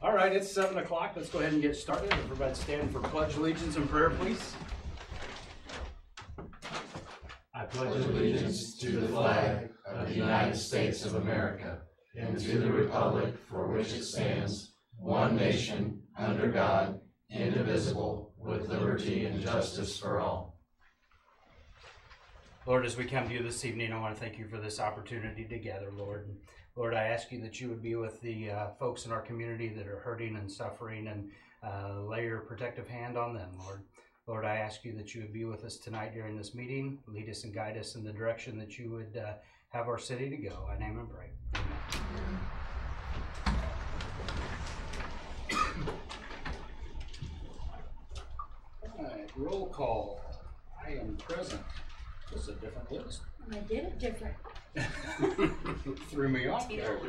All right, it's 7 o'clock. Let's go ahead and get started. Everybody stand for pledge allegiance and prayer, please. I pledge allegiance to the flag of the United States of America and to the republic for which it stands, one nation, under God, indivisible, with liberty and justice for all. Lord, as we come to you this evening, I want to thank you for this opportunity together, Lord. And Lord, I ask you that you would be with the folks in our community that are hurting and suffering, and lay your protective hand on them, Lord. Lord, I ask you that you would be with us tonight during this meeting, lead us and guide us in the direction that you would have our city to go. I name and pray. Amen. All right, roll call. I am present. This is a different list. I did it different. Threw me off there.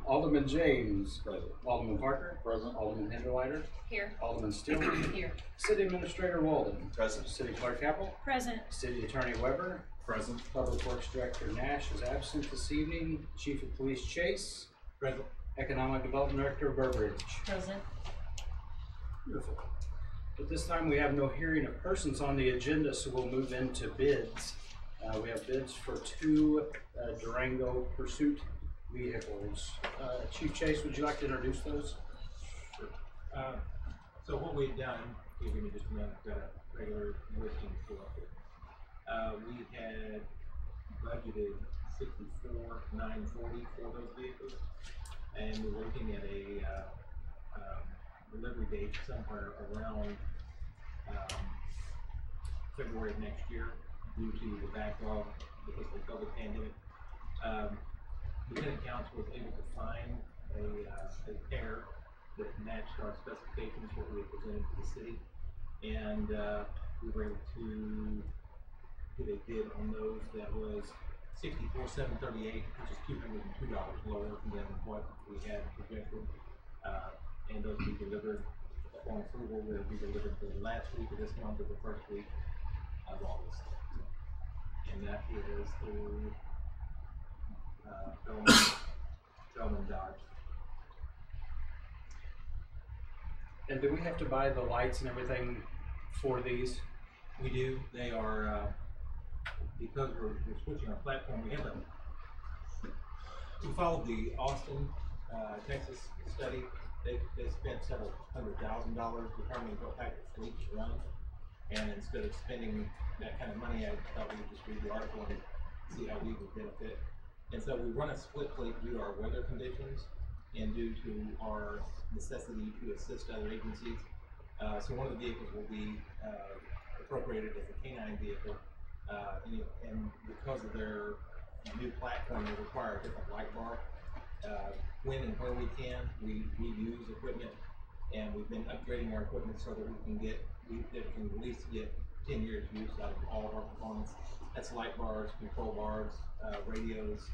Alderman James. Present. Alderman Parker. Present. Alderman Hinderleiter. Here. Alderman Steele. Here. City Administrator Walden. Present. City Clerk Capel. Present. City Attorney Weber. Present. Public Works Director Nash is absent this evening. Chief of Police Chase. Present. Economic Development Director Burbridge. Present. Beautiful. At this time, we have no hearing of persons on the agenda, so we'll move into bids. We have bids for 2 Durango Pursuit vehicles. Chief Chase, would you like to introduce those? Sure. So what we've done, give me just a minute, I've got a regular listing to up here. We had budgeted $64,940 for those vehicles, and we're looking at a delivery date somewhere around February of next year, due to the backlog because of the COVID pandemic. Lieutenant Counsel was able to find a pair that matched our specifications, what we had presented to the city, and we were able to get a bid on those that was $64,738, which is $202 lower than what we had projected. And those will be delivered upon approval. They'll be delivered the last week of this month or the first week of August. And that is through Salem Dodge. And do we have to buy the lights and everything for these? We do. They are, because we're switching our platform, we followed the Austin, Texas study. They spent several $100,000 determining what type of fleet to run, and instead of spending that kind of money, I thought we would just read the article and see how we would benefit. And so we run a split fleet due to our weather conditions and due to our necessity to assist other agencies. So one of the vehicles will be appropriated as a canine vehicle, and because of their new platform, they require a different light bar. When and where we can, we use equipment, and we've been upgrading our equipment so that we can at least get 10 years use out of all of our components. That's light bars, control bars, radios,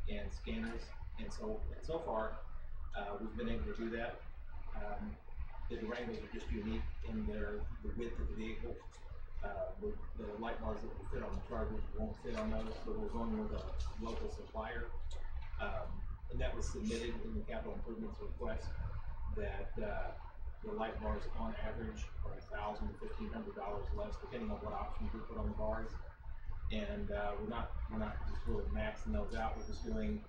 and scanners. And so far, we've been able to do that. The Durangos are just unique in the width of the vehicle. The light bars that will fit on the Chargers won't fit on those, so we're going with a local supplier. And that was submitted in the capital improvements request, that the light bars on average are $1,000 to $1,500 less, depending on what options we put on the bars. And we're not just really maxing those out. We're just doing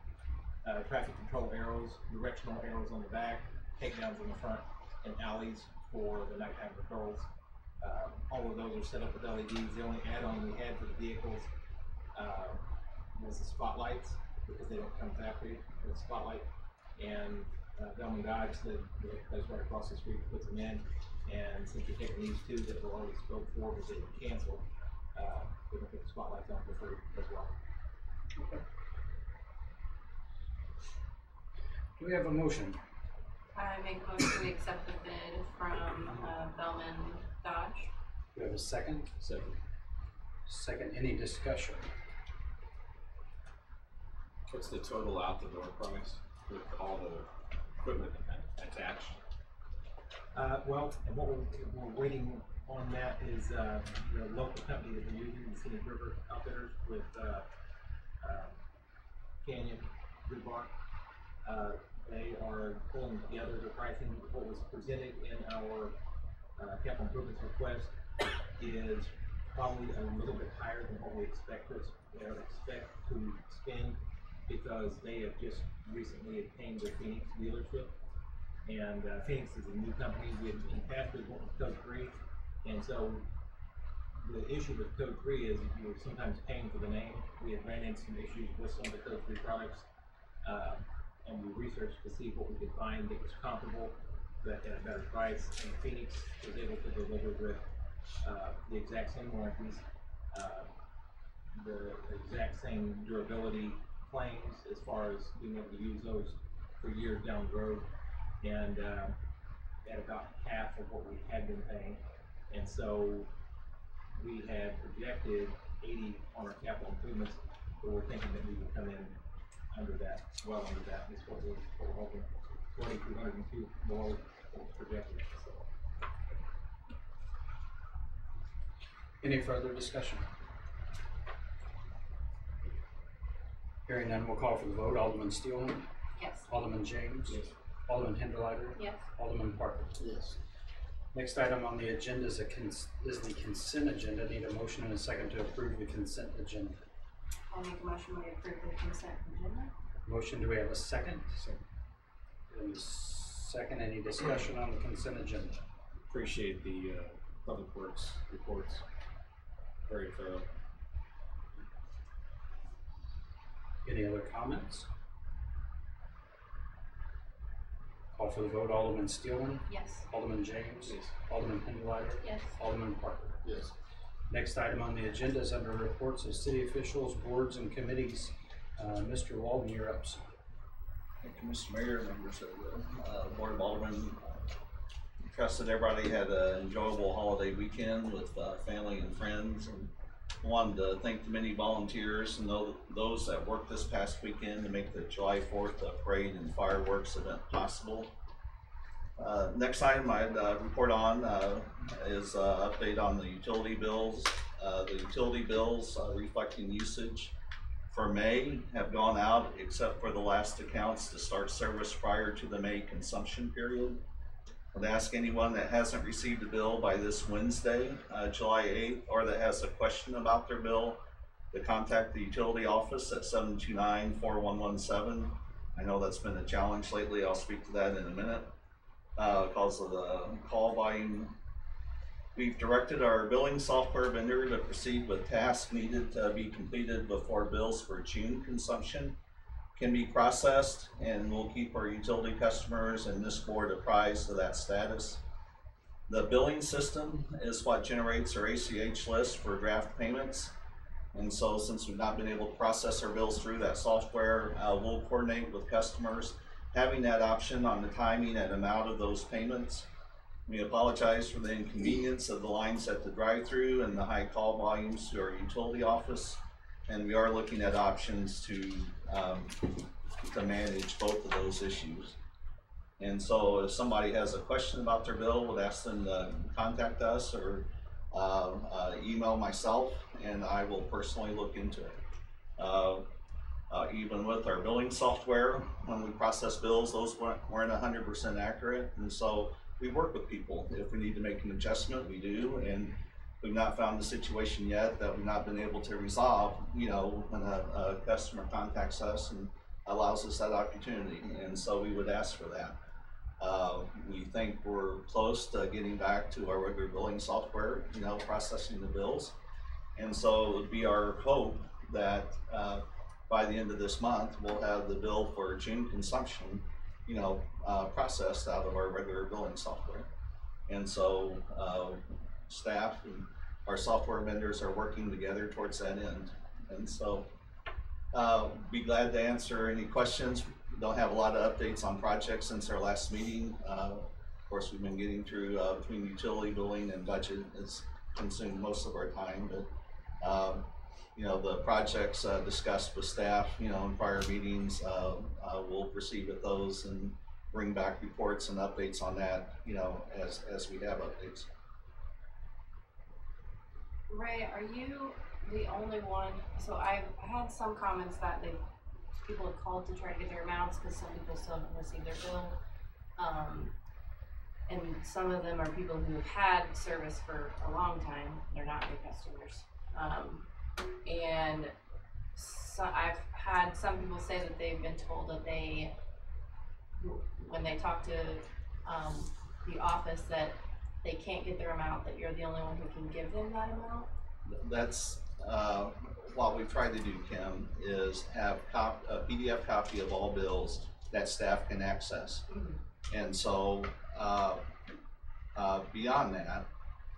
traffic control arrows, directional arrows on the back, takedowns on the front, and alleys for the nighttime patrols. All of those are set up with LEDs. The only add-on we had for the vehicles was the spotlights, because they don't come factory with a spotlight. And Alderman Dodge said the place right across the street puts them in, and since you're taking these 2 that were already spoke for but they were canceled, we're going to put the spotlights on for free as well. Okay. Do we have a motion? I make a motion to accept the bid from Bellman Dodge. Do we have a second? Second, any discussion? What's the total out the door price with all the equipment attached? Well, and what we're waiting on that is the local company that we're using, the Scenic River Outfitters with Canyon Rebar. They are pulling together the pricing. What was presented in our capital improvements request is probably a little bit higher than what we expect to spend, because they have just recently obtained the Phoenix dealership. And Phoenix is a new company. In the past we went with Code 3, and so the issue with Code 3 is you're sometimes paying for the name. We have ran into some issues with some of the Code 3 products, and we researched to see what we could find that was comparable, that at a better price. And Phoenix was able to deliver with the exact same warranties, the exact same durability claims as far as being able to use those for years down the road, and at about half of what we had been paying. And so we had projected 80 on our capital improvements, but we're thinking that we would come in under that, well under that, is what we're hoping, 2,202 below what was projected. So. Any further discussion? Hearing none, we'll call for the vote. Alderman Steelman? Yes. Alderman James? Yes. Alderman Hinderleiter? Yes. Alderman Parker? Yes. Next item on the agenda is the consent agenda. Need a motion and a second to approve the consent agenda. I'll make a motion we approve the consent agenda. Motion, do we have a second? And second, any discussion on the consent agenda? Appreciate the Public Works reports. Very thorough. Any other comments? Call for the vote. Alderman Steelman? Yes. Alderman James? Yes. Alderman Hinderleiter? Yes. Alderman Parker? Yes. Next item on the agenda is under reports of city officials, boards, and committees. Mr. Walden, you're up, sir. Thank you, Mr. Mayor, members of the Board of Aldermen. Trust that everybody had an enjoyable holiday weekend with family and friends, and wanted to thank the many volunteers and those that worked this past weekend to make the July 4th parade and fireworks event possible. Next item I'd report on is update on the utility bills. The utility bills reflecting usage for May have gone out, except for the last accounts to start service prior to the May consumption period. I'd ask anyone that hasn't received a bill by this Wednesday, July 8th, or that has a question about their bill, to contact the utility office at 729-4117. I know that's been a challenge lately. I'll speak to that in a minute. Because of the call volume, we've directed our billing software vendor to proceed with tasks needed to be completed before bills for June consumption can be processed, and we'll keep our utility customers and this board apprised of that status. The billing system is what generates our ACH list for draft payments, and so since we've not been able to process our bills through that software, we'll coordinate with customers having that option on the timing and amount of those payments. We apologize for the inconvenience of the lines at the drive-thru and the high call volumes to our utility office, and we are looking at options to manage both of those issues. And so if somebody has a question about their bill, we'll ask them to contact us or email myself, and I will personally look into it. Even with our billing software, when we process bills, those weren't 100% accurate, and so we work with people. If we need to make an adjustment, we do, and we've not found a situation yet that we've not been able to resolve, you know, when a customer contacts us and allows us that opportunity, and so we would ask for that. We think we're close to getting back to our regular billing software, you know, processing the bills, and so it would be our hope that by the end of this month, we'll have the bill for June consumption, you know, processed out of our regular billing software. And so staff and our software vendors are working together towards that end. And so be glad to answer any questions. We don't have a lot of updates on projects since our last meeting. Of course, we've been getting through between utility billing and budget has consumed most of our time, but you know, the projects discussed with staff, you know, in prior meetings, we'll proceed with those and bring back reports and updates on that, you know, as we have updates. Ray, are you the only one? So I had some comments that they people have called to try to get their amounts because some people still haven't received their bill. And some of them are people who have had service for a long time. They're not new customers. And so I've had some people say that they've been told that when they talk to the office, that they can't get their amount, that you're the only one who can give them that amount. That's what we've tried to do, Kim, is have a PDF copy of all bills that staff can access. And so beyond that,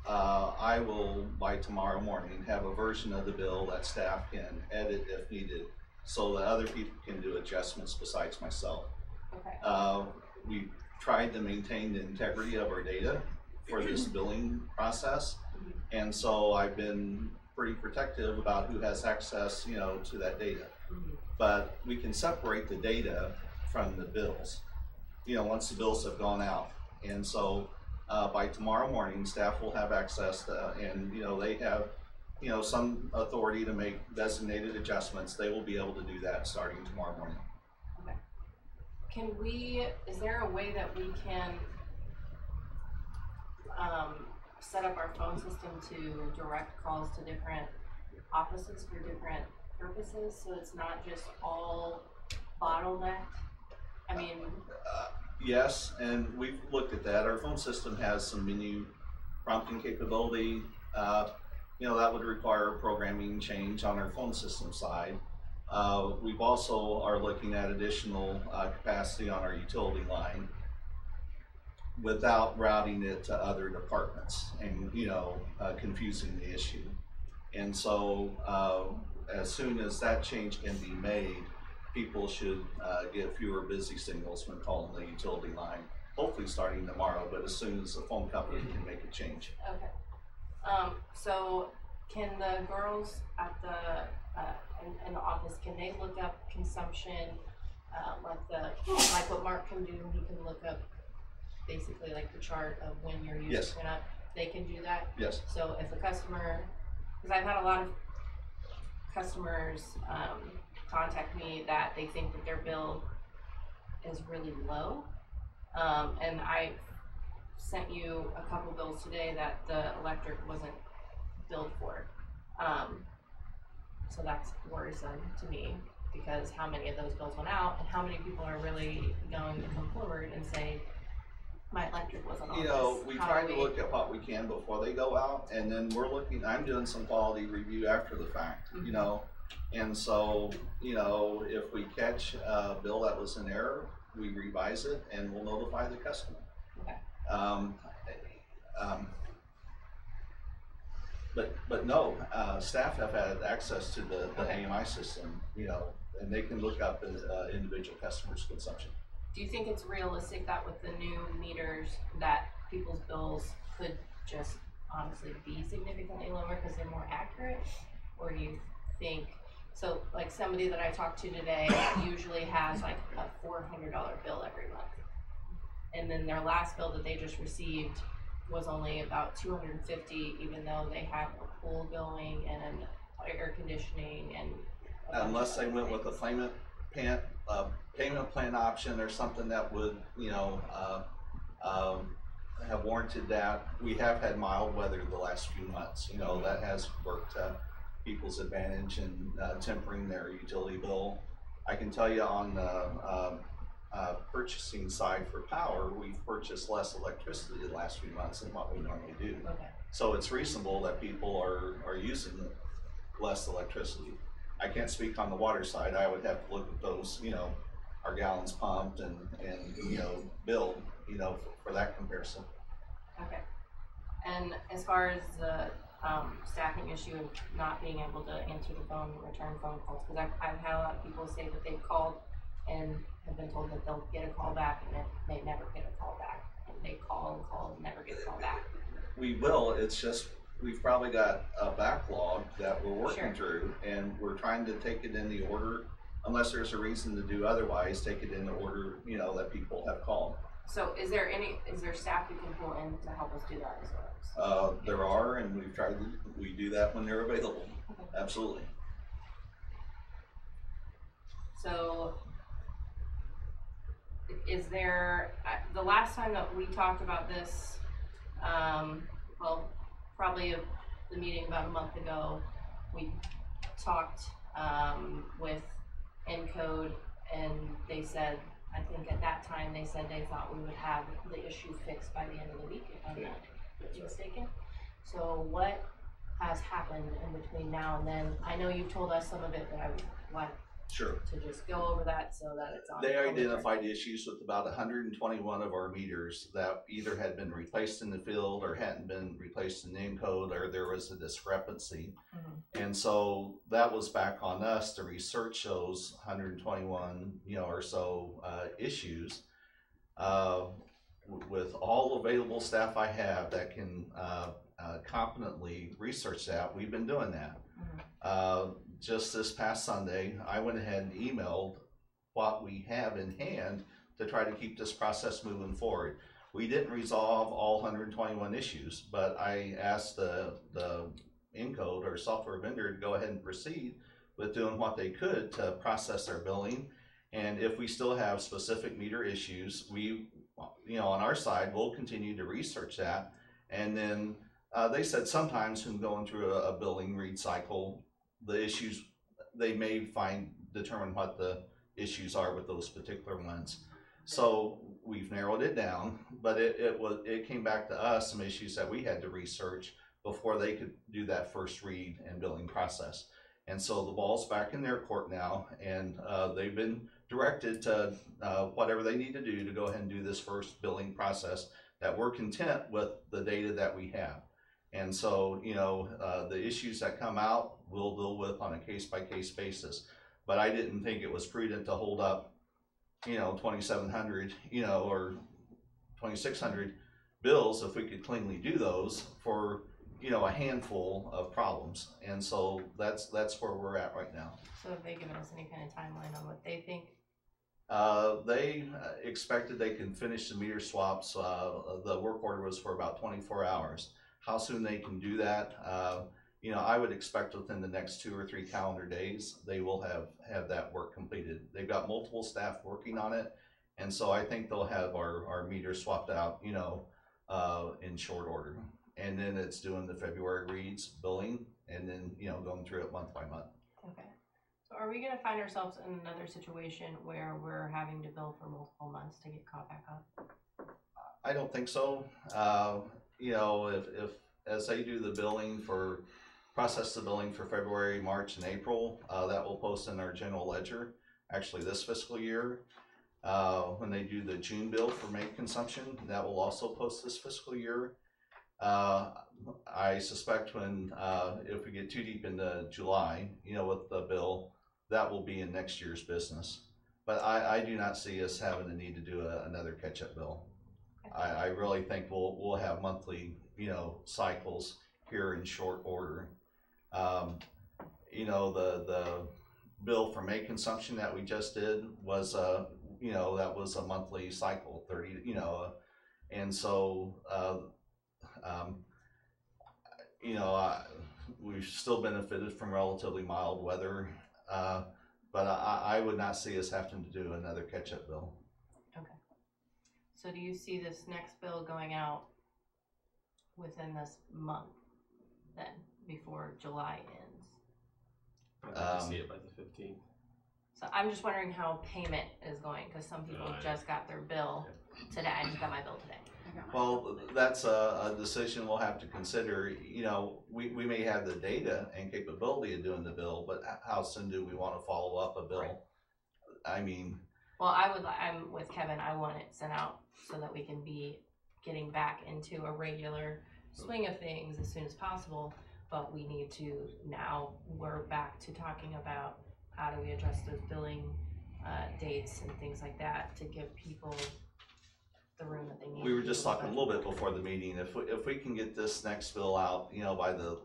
I will, by tomorrow morning, have a version of the bill that staff can edit if needed, so that other people can do adjustments besides myself. Okay. We tried to maintain the integrity of our data for this billing process, and so I've been pretty protective about who has access, to that data. But we can separate the data from the bills, once the bills have gone out. And so by tomorrow morning, staff will have access to, and they have, some authority to make designated adjustments. They will be able to do that starting tomorrow morning. Okay. Is there a way that we can set up our phone system to direct calls to different offices for different purposes, so it's not just all bottlenecked? I mean, yes, and we've looked at that. Our phone system has some menu prompting capability. That would require a programming change on our phone system side. We've also are looking at additional capacity on our utility line without routing it to other departments and confusing the issue. And so as soon as that change can be made, people should get fewer busy signals when calling the utility line, hopefully starting tomorrow, but as soon as the phone company can make a change. Okay. So can the girls at in the office, can they look up consumption, like what Mark can do? He can look up basically like the chart of when your usage went up. They can do that? Yes. So if a customer, because I've had a lot of customers contact me that they think that their bill is really low, and I sent you a couple bills today that the electric wasn't billed for, so that's worrisome to me, because how many of those bills went out and how many people are really going to come forward and say my electric wasn't on this. We try to look at what we can before they go out, and then I'm doing some quality review after the fact, and so, if we catch a bill that was in error, we revise it and we'll notify the customer. Okay. But no, staff have had access to the AMI system, and they can look up individual customers' consumption. Do you think it's realistic that with the new meters that people's bills could just honestly be significantly lower because they're more accurate? Or do you think, so like somebody that I talked to today usually has like a $400 bill every month, and then their last bill that they just received was only about $250, even though they have a pool going and air conditioning and unless they went with a payment plan option or something that would have warranted that. We have had mild weather the last few months, that has worked to people's advantage in tempering their utility bill. I can tell you on the purchasing side for power, we've purchased less electricity the last few months than what we normally do. Okay. So it's reasonable that people are using less electricity. I can't speak on the water side. I would have to look at those, our gallons pumped and billed, for that comparison. Okay. And as far as the staffing issue of not being able to answer the phone and return phone calls, because I've had a lot of people say that they've called and have been told that they'll get a call back, and they never get a call back, and they call and never get a call back. We will. It's just we've probably got a backlog that we're working through, and we're trying to take it in the order, unless there's a reason to do otherwise, take it in the order, that people have called. So is there staff you can pull in to help us do that as well? There are, and we do that when they're available. Okay. Absolutely. So is there, the last time that we talked about this, well, probably the meeting about a month ago, we talked with Encode, and they said, I think at that time they said they thought we would have the issue fixed by the end of the week, if I'm not mistaken. So what has happened in between now and then? I know you've told us some of it, but I would like Sure. to just go over that so that it's on. They identified issues with about 121 of our meters that either had been replaced in the field or hadn't been replaced in the encode, or there was a discrepancy. And so that was back on us to research those 121, or so issues. With all available staff I have that can competently research that, we've been doing that. Just this past Sunday, I went ahead and emailed what we have in hand to try to keep this process moving forward. We didn't resolve all 121 issues, but I asked the Encode or software vendor to go ahead and proceed with doing what they could to process their billing. And if we still have specific meter issues, we, on our side, we'll continue to research that. And then they said sometimes when going through a billing read cycle, the issues, they may determine what the issues are with those particular ones. So we've narrowed it down, but it came back to us, some issues that we had to research before they could do that first read and billing process. And so the ball's back in their court now, and they've been directed to whatever they need to do to go ahead and do this first billing process, that we're content with the data that we have. And so, the issues that come out, we'll deal with on a case-by-case basis. But I didn't think it was prudent to hold up, 2,700, or 2,600 bills if we could cleanly do those for, a handful of problems. And so that's where we're at right now. So have they given us any kind of timeline on what they think? They expected they could finish the meter swaps. The work order was for about 24 hours. How soon they can do that, I would expect within the next 2 or 3 calendar days, they will have that work completed. They've got multiple staff working on it, and so I think they'll have our meters swapped out, in short order. And then it's doing the February reads, billing, and then, going through it month by month. Okay. So are we gonna find ourselves in another situation where we're having to bill for multiple months to get caught back up? I don't think so. If as they do the billing process the billing for February, March, and April, that will post in our general ledger, actually this fiscal year. When they do the June bill for May consumption, that will also post this fiscal year. I suspect if we get too deep into July, with the bill, that will be in next year's business. But I do not see us having the need to do another catch-up bill. I really think we'll have monthly, cycles here in short order. The bill for May consumption that we just did was, that was a monthly cycle, 30, and so, we've still benefited from relatively mild weather, but I would not see us having to do another catch-up bill. Okay. So do you see this next bill going out within this month then, before July ends? I'd like to see it by the 15th. So I'm just wondering how payment is going, because some people just got their bill today. I just got my bill today. Well, that's a decision we'll have to consider. We may have the data and capability of doing the bill, but how soon do we want to follow up a bill? Right. I mean, well, I'm with Kevin. I want it sent out so that we can be getting back into a regular swing of things as soon as possible. But we need to, now we're back to talking about how do we adjust those billing dates and things like that to give people the room that they need. We were just talking a little bit before the meeting. If we can get this next bill out, by the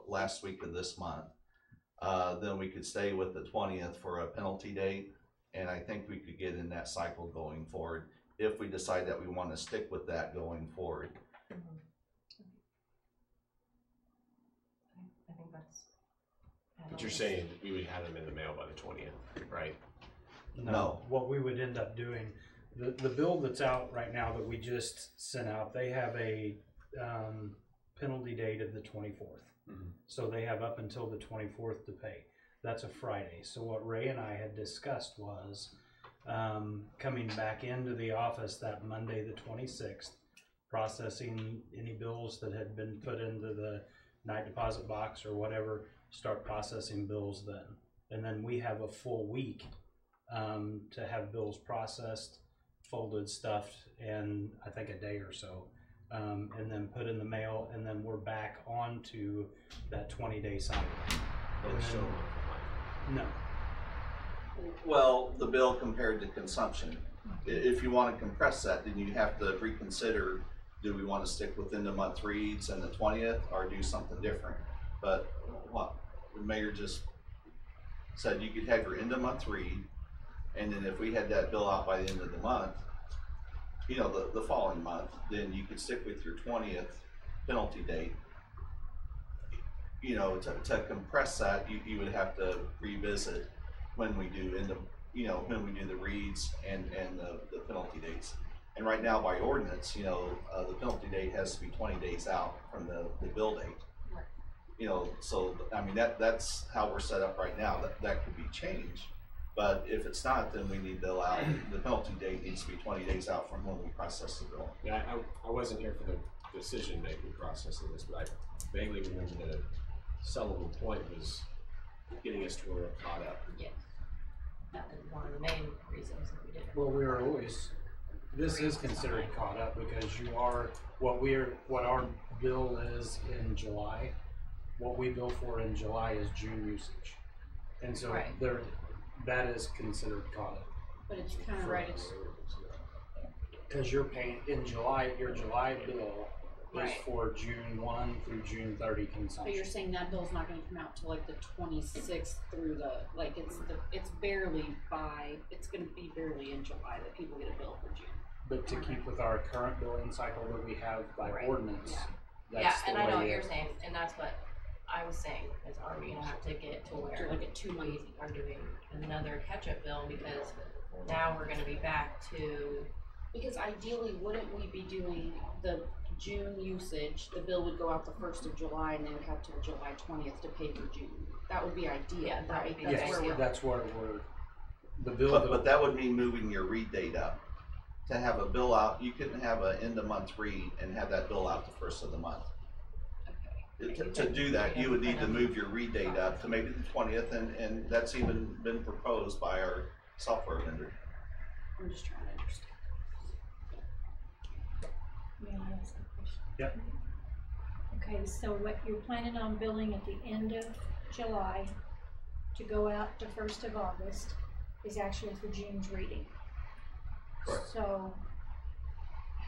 last week of this month, then we could stay with the 20th for a penalty date, and I think we could get in that cycle going forward if we decide that we want to stick with that going forward. I But you're saying we would have them in the mail by the 20th, right? No. What we would end up doing, the bill that's out right now that we just sent out, they have a penalty date of the 24th. Mhm. So they have up until the 24th to pay. That's a Friday. So what Ray and I had discussed was coming back into the office that Monday, the 26th, processing any bills that had been put into the night deposit box or whatever, start processing bills then. And then we have a full week to have bills processed, folded, stuffed, and I think a day or so, and then put in the mail, and then we're back onto that 20-day cycle. And And so, then, no, Well, the bill compared to consumption. If you want to compress that, then you have to reconsider, do we want to stick within the month reads and the 20th or do something different? But what the mayor just said, you could have your end of month read, and then if we had that bill out by the end of the month, you know, the following month, then you could stick with your 20th penalty date. You know, to compress that, you would have to revisit when we do when we do the reads and the penalty dates. And right now by ordinance, you know, the penalty date has to be 20 days out from the bill date. You know, so I mean that's how we're set up right now. That could be changed, but if it's not, then we need to allow the penalty date needs to be 20 days out from when we process the bill. yeah, I wasn't here for the decision-making process of this, but I vaguely remember that a sellable point was getting us to where we're caught up. Yes. That was one of the main reasons that we did it. well, we are always, this is considered caught up because you are, what our bill is in July, what we bill for in July is June usage. And so Right. that is considered caught up. But it's kind of right, it's, Because you're paying, in July, your July bill is Right. for June 1 through June 30 but you're consumption. saying that bill's not gonna come out till like the 26th through it's barely it's gonna be barely in July that people get a bill for June. But to keep with our current billing cycle that we have by Right. ordinance, Yeah. Yeah, that's the and I know way what you're it- saying, and that's what I was saying, is are we gonna have to get to where To like a 2 month. we are doing another catch-up bill, because now we're gonna be back to, Because ideally, wouldn't we be doing the June usage, the bill would go out the 1st of July and they would have till July 20th to pay for June. That would be ideal, Yeah, that right? would be That's Yes, where we're, that's where we're, the bill But that would mean moving your read date up. To have a bill out, you couldn't have an end of month read and have that bill out the first of the month. To do that, you would need to move your read date up to maybe the 20th, and that's even been proposed by our software vendor. I'm just trying to understand. May I ask a question? Yep. Okay, so what you're planning on billing at the end of July to go out to 1st of August is actually for June's reading. Correct. So,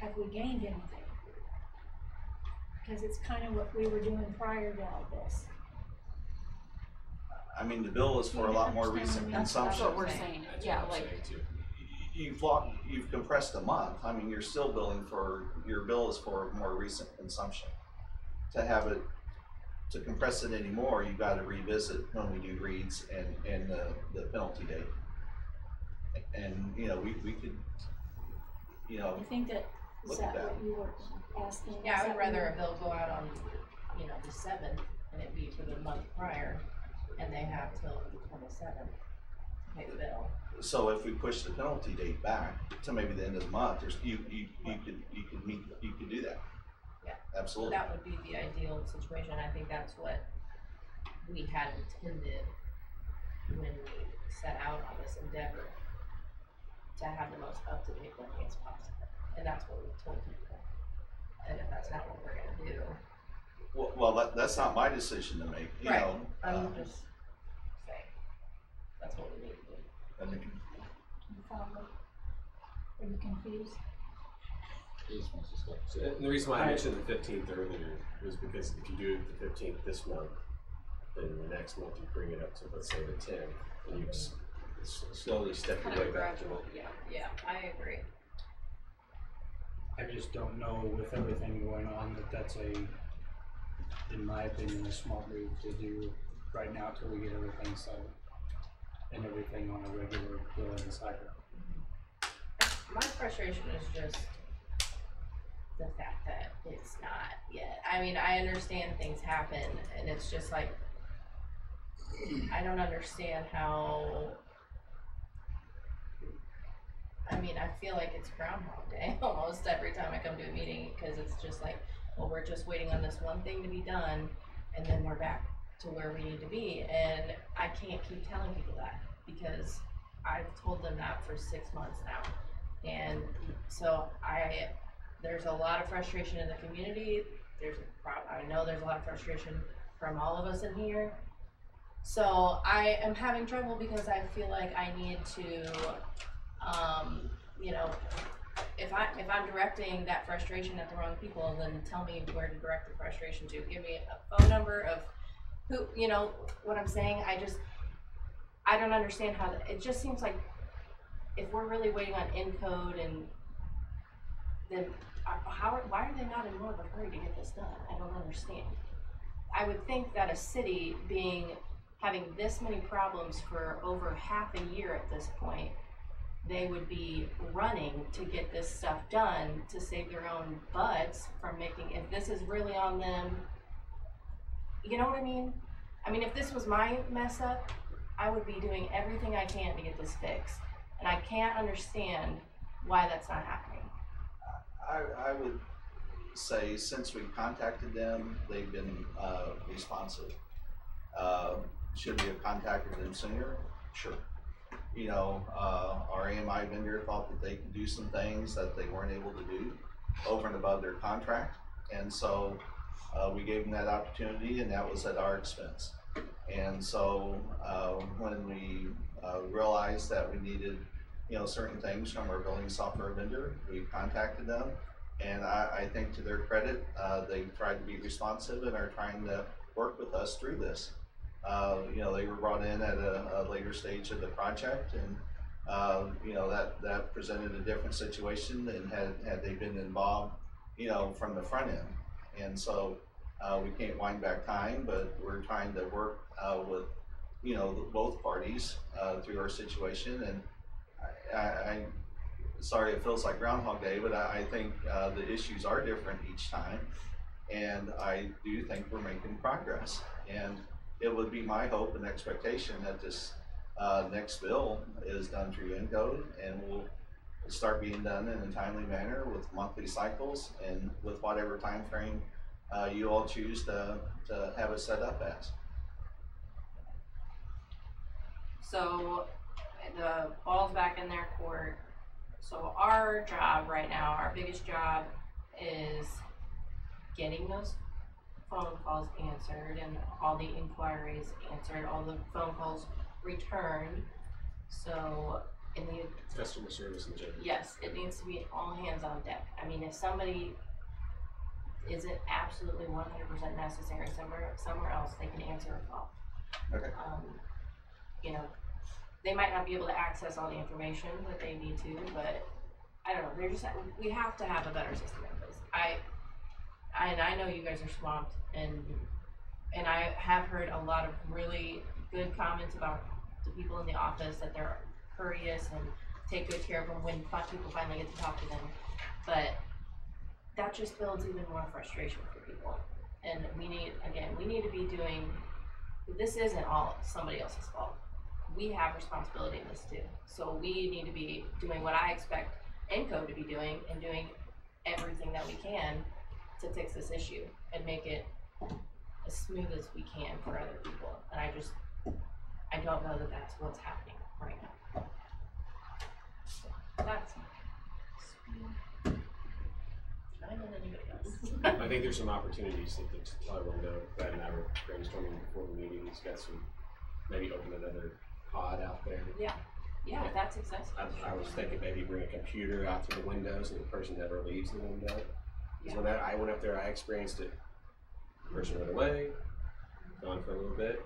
have we gained anything? Because it's kind of what we were doing prior to all this. I mean, the bill is for a lot more recent That's consumption. what we're saying, That's yeah, what I'm like, saying too. You've compressed a month. I mean, you're still billing for, your bill is for more recent consumption. To compress it anymore, you've got to revisit when we do reads and the penalty date. And, you know, we could, you know, I think that, is Look at that that. what you were asking? yeah, Is I that would rather what a bill go out on, the 7th, and it be for the month prior, and they have till the 27th to pay the bill. so if we push the penalty date back to maybe the end of the month, you could do that. Yeah. Absolutely. That would be the ideal situation. I think that's what we had intended when we set out on this endeavor, to have the most up-to-date billing as possible. And that's what we told people. And if that's not what we're gonna do. Well, that's not my decision to make, you Right. know. I'm just saying, that's what we need to do. I think you follow? Are you confused? So, and the reason why I mentioned the 15th earlier was because if you do it the 15th this month, then the next month you bring it up to, let's say, the 10th, and you slowly step your kind way of back to gradual, what. yeah. Yeah, I agree. I just don't know with everything going on that's in my opinion, a smart move to do right now till we get everything settled and everything on a regular billing cycle. My frustration is just the fact that it's not yet. I mean, I understand things happen, and it's just like, I don't understand how, I mean, I feel like it's Groundhog Day almost every time I come to a meeting, because it's just like, well, we're just waiting on this one thing to be done, and then we're back to where we need to be. And I can't keep telling people that, because I've told them that for 6 months now. And so there's a lot of frustration in the community. I know there's a lot of frustration from all of us in here. So I am having trouble because I feel like I need to, you know, if I'm directing that frustration at the wrong people, then tell me where to direct the frustration to. Give me a phone number of who, you know what I'm saying? I don't understand how it just seems like if we're really waiting on Encode, and then why are they not in more of a hurry to get this done? I don't understand. I would think that a city having this many problems for over half a year at this point, they would be running to get this stuff done to save their own butts from making, if this is really on them, you know what I mean? I mean, if this was my mess up, I would be doing everything I can to get this fixed. And I can't understand why that's not happening. I would say since we contacted them, they've been responsive. Should we have contacted them sooner? Sure. You know, our AMI vendor thought that they could do some things that they weren't able to do over and above their contract. And so we gave them that opportunity, and that was at our expense. And so when we realized that we needed, you know, certain things from our billing software vendor, we contacted them. And I think to their credit, they tried to be responsive and are trying to work with us through this. You know, they were brought in at a later stage of the project, and you know, that presented a different situation than had they been involved, you know, from the front end. And so we can't wind back time, but we're trying to work with, you know, both parties through our situation. And I'm sorry it feels like Groundhog Day, but I think the issues are different each time, and I do think we're making progress. And it would be my hope and expectation that this next bill is done through Encode and will start being done in a timely manner with monthly cycles and with whatever time frame you all choose to have it set up as. So the ball's back in their court. So our job right now, our biggest job, is getting those phone calls answered and all the inquiries answered, all the phone calls returned. So in the customer service in general. Yes, it needs to be all hands on deck. I mean, if somebody isn't absolutely 100% necessary somewhere else, they can answer a phone. Okay. You know, they might not be able to access all the information that they need to, but I don't know. We have to have a better system in place. I know you guys are swamped, and I have heard a lot of really good comments about the people in the office, that they're courteous and take good care of them when people finally get to talk to them. But that just builds even more frustration for people. And we need to be doing, this isn't all somebody else's fault. We have responsibility in this too. So we need to be doing what I expect Encode to be doing, and doing everything that we can to fix this issue and make it as smooth as we can for other people. And I don't know that that's what's happening right now. That's anybody else. I think there's some opportunities that the probably will know. Brad and I were brainstorming before the meeting. He's got some, maybe open another pod out there. Yeah, that's accessible. I was thinking maybe bring a computer out to the window so the person never leaves the window. Because when I went up there, I experienced it. The person went away, gone for a little bit,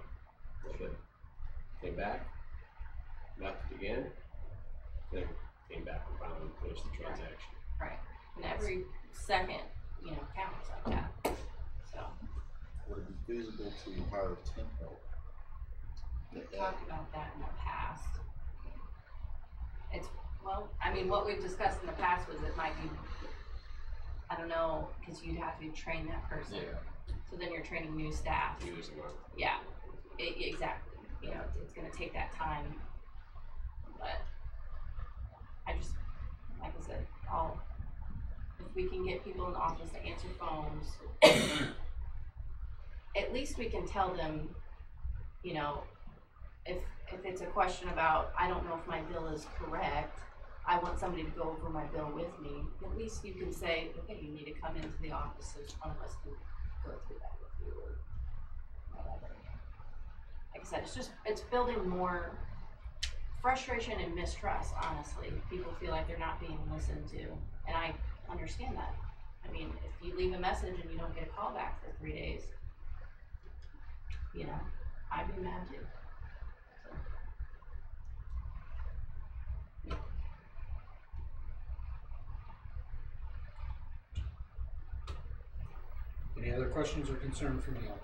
came back, left it again, then came back and finally finished the transaction. Right. And every second, counts like that. So. Would it be feasible to hire temp help We've talked about that in the past. It's, well, I mean, what we've discussed in the past was it might be, I don't know, because you'd have to train that person. Yeah. So then you're training new staff. Use them up. Yeah, exactly. You know, it's gonna take that time. But I just, like I said, if we can get people in the office to answer phones, at least we can tell them, you know, if it's a question about, I don't know if my bill is correct, I want somebody to go over my bill with me, at least you can say, okay, you need to come into the office, so one of us can go through that with you, or whatever. Like I said, it's building more frustration and mistrust, honestly. People feel like they're not being listened to, and I understand that. I mean, if you leave a message and you don't get a call back for 3 days, you know, I'd be mad too. Any other questions or concern from you all?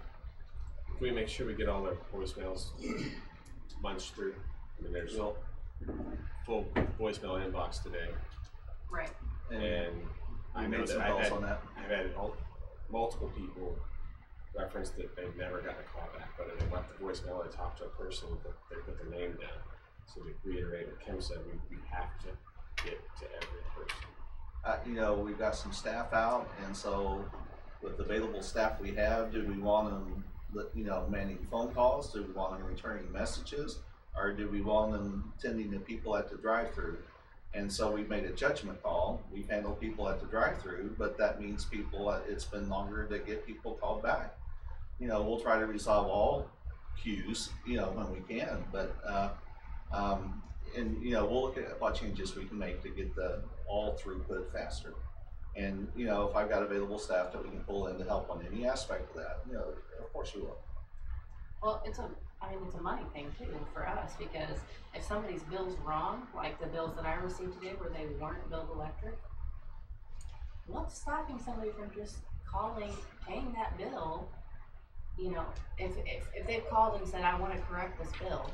Can we make sure we get all their voicemails munched through? I mean, there's a full voicemail inbox today, Right. and I know made some that calls on that. I've had multiple people reference that they've never gotten a call back, whether they left the voicemail or talked to a person, that they put their name down. So to reiterate what Kim said, we have to get to every person. You know, we've got some staff out, and so with the available staff we have, do we want them, you know, manning phone calls? Do we want them returning messages? Or do we want them tending to people at the drive-through? And so we've made a judgment call. We've handled people at the drive-through, but that means people, it's been longer to get people called back. You know, we'll try to resolve all queues, you know, when we can, but, and, you know, we'll look at what changes we can make to get the all throughput faster. And, you know, if I've got available staff that we can pull in to help on any aspect of that, you know, of course we will. Well, it's a money thing too for us, because if somebody's bill's wrong, like the bills that I received today where they weren't billed electric, what's stopping somebody from just calling, paying that bill? You know, if they've called and said, I want to correct this bill,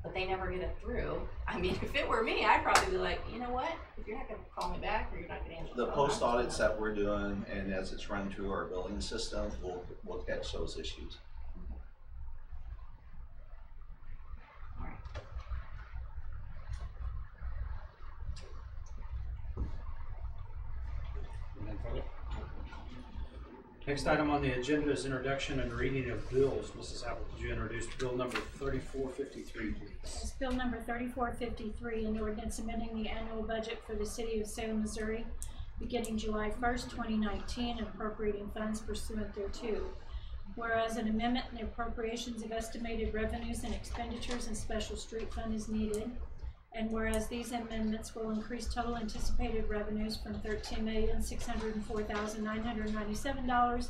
but they never get it through. I mean, if it were me, I'd probably be like, you know what? If you're not going to call me back, or you're not going to answer The phone, post audits that we're doing, and as it's run through our billing system, we'll catch those issues. Anything further? Next item on the agenda is introduction and reading of bills. Mrs. Apple, could you introduce bill number 3453, please? It's bill number 3453, an ordinance amending the annual budget for the city of Salem, Missouri, beginning July 1st, 2019, and appropriating funds pursuant thereto. Whereas an amendment in the appropriations of estimated revenues and expenditures and special street fund is needed, and whereas these amendments will increase total anticipated revenues from $13,604,997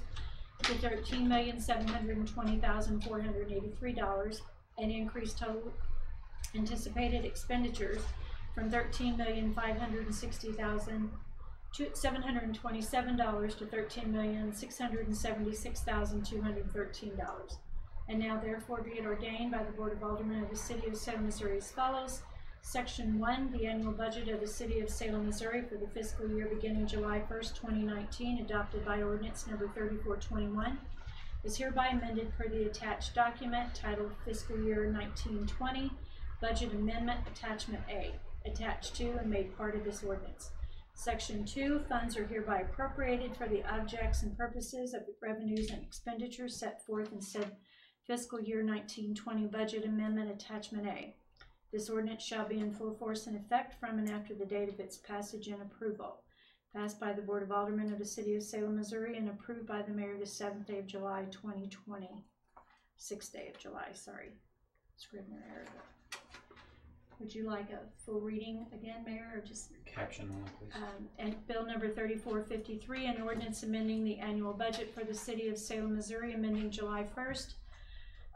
to $13,720,483, and increase total anticipated expenditures from $13,560,727 to $13,676,213. And now therefore be it ordained by the Board of Aldermen of the City of Salem, Missouri as follows. Section 1, the annual budget of the City of Salem, Missouri for the fiscal year beginning July 1st, 2019, adopted by ordinance number 3421, is hereby amended per the attached document titled Fiscal Year 1920 Budget Amendment Attachment A, attached to and made part of this ordinance. Section 2, funds are hereby appropriated for the objects and purposes of the revenues and expenditures set forth in said Fiscal Year 1920 Budget Amendment Attachment A. This ordinance shall be in full force and effect from and after the date of its passage and approval. Passed by the Board of Aldermen of the City of Salem, Missouri, and approved by the Mayor the 7th day of July, 2020. 6th day of July, sorry. Scrivener error. Would you like a full reading again, Mayor, or just? Caption on it, please. And bill number 3453, an ordinance amending the annual budget for the City of Salem, Missouri, amending July 1st,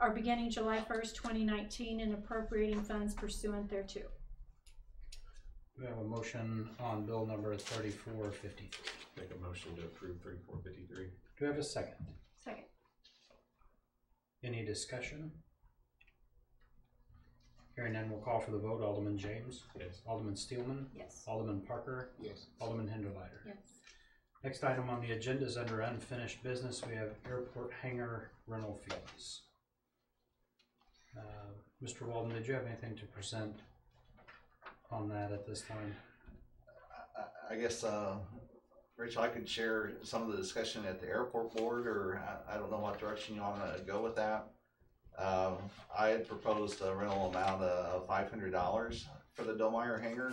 or beginning July 1st, 2019, and appropriating funds pursuant thereto. We have a motion on bill number 3453. Make a motion to approve 3453. Do we have a second? Second. Any discussion? Hearing none, we'll call for the vote. Alderman James. Yes. Alderman Steelman. Yes. Alderman Parker. Yes. Alderman Hinderleiter. Yes. Next item on the agenda is under unfinished business. We have airport hangar rental fees. Mr. Walden, did you have anything to present on that at this time? I guess, Rachel, I could share some of the discussion at the airport board, or I don't know what direction you wanna go with that. I had proposed a rental amount of $500 for the Domeyer hangar.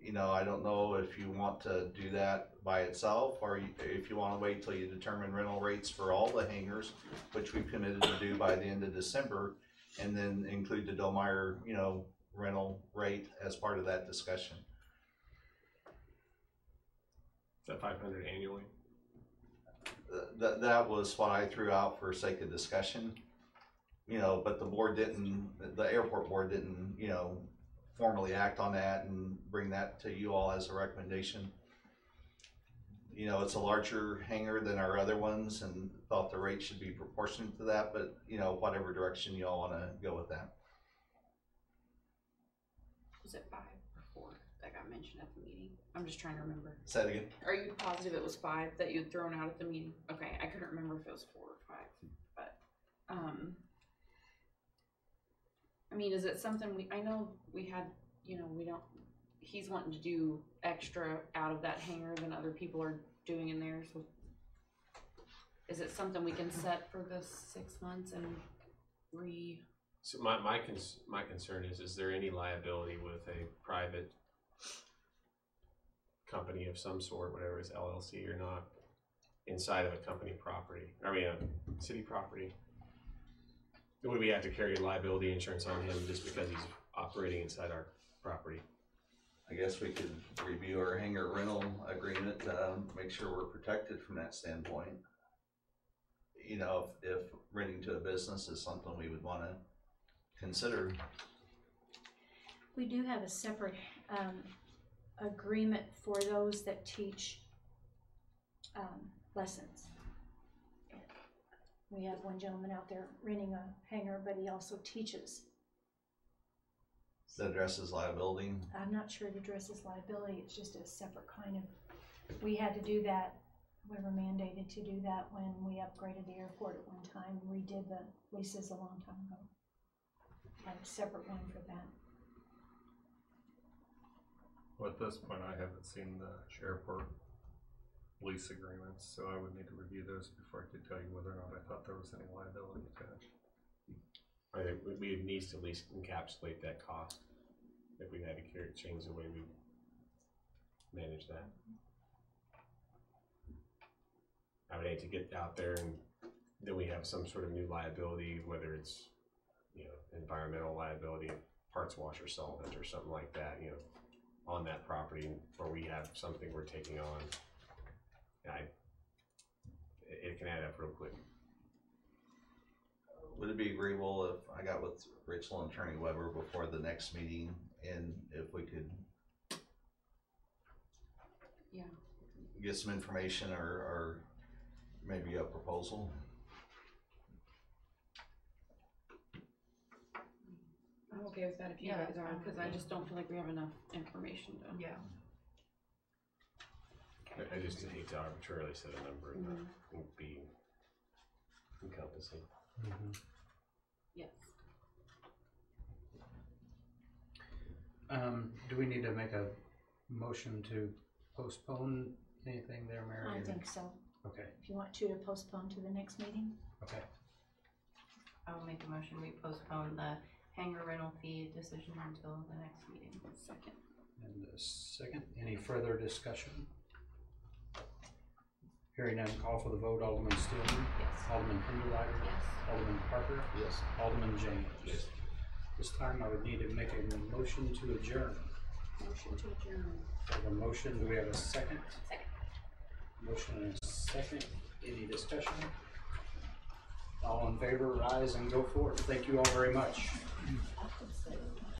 You know, I don't know if you want to do that by itself, or if you wanna wait till you determine rental rates for all the hangars, which we've committed to do by the end of December, and then include the Domeyer, you know, rental rate as part of that discussion. Is that 500 annually? That was what I threw out for sake of discussion, you know, but the board didn't, the airport board didn't, you know, formally act on that and bring that to you all as a recommendation. You know, it's a larger hangar than our other ones, and thought the rate should be proportionate to that, but, you know, whatever direction you all wanna go with that. Was it 5 or 4 that got mentioned at the meeting? I'm just trying to remember. Say that again? Are you positive it was 5 that you'd thrown out at the meeting? Okay, I couldn't remember if it was 4 or 5, but, I mean, is it something I know we had, you know, he's wanting to do extra out of that hangar than other people are doing in theirs. Is it something we can set for the 6 months and So my concern is there any liability with a private company of some sort, whatever it's LLC or not, inside of a company property, I mean a city property? Would we have to carry liability insurance on him just because he's operating inside our property? I guess we could review our hangar rental agreement, make sure we're protected from that standpoint. You know, if renting to a business is something we would wanna consider. We do have a separate agreement for those that teach lessons. We have one gentleman out there renting a hangar, but he also teaches. That addresses liability. I'm not sure it addresses liability, it's just a separate kind of, we had to do that, we were mandated to do that when we upgraded the airport at one time, redid the leases a long time ago. Had a separate one for that. Well, at this point, I haven't seen the airport lease agreements, so I would need to review those before I could tell you whether or not I thought there was any liability attached. I think we need to at least encapsulate that cost if we had to change the way we manage that. I would hate to get out there and then we have some sort of new liability, whether it's, you know, environmental liability, parts washer solvent or something like that, you know, on that property, or we have something we're taking on. It can add up real quick. Would it be agreeable if I got with Rachel and Attorney Weber before the next meeting, and if we could get some information or maybe a proposal? I'm okay with that if you guys are, because I just don't feel like we have enough information to. Yeah. I just hate to arbitrarily set a number and not be encompassing. Yes. Do we need to make a motion to postpone anything there, Mary? I think so. Okay. If you want to postpone to the next meeting. Okay. I will make a motion, we postpone the hangar rental fee decision until the next meeting. Second. And a second, any further discussion? Hearing none, call for the vote. Alderman Steelman. Yes. Alderman Hinderleiter. Yes. Alderman Parker. Yes. Alderman James. Yes. This time I would need to make a motion to adjourn. Motion to adjourn. I have a motion, do we have a second? Second. Motion and a second, any discussion? All in favor, rise and go forth. Thank you all very much.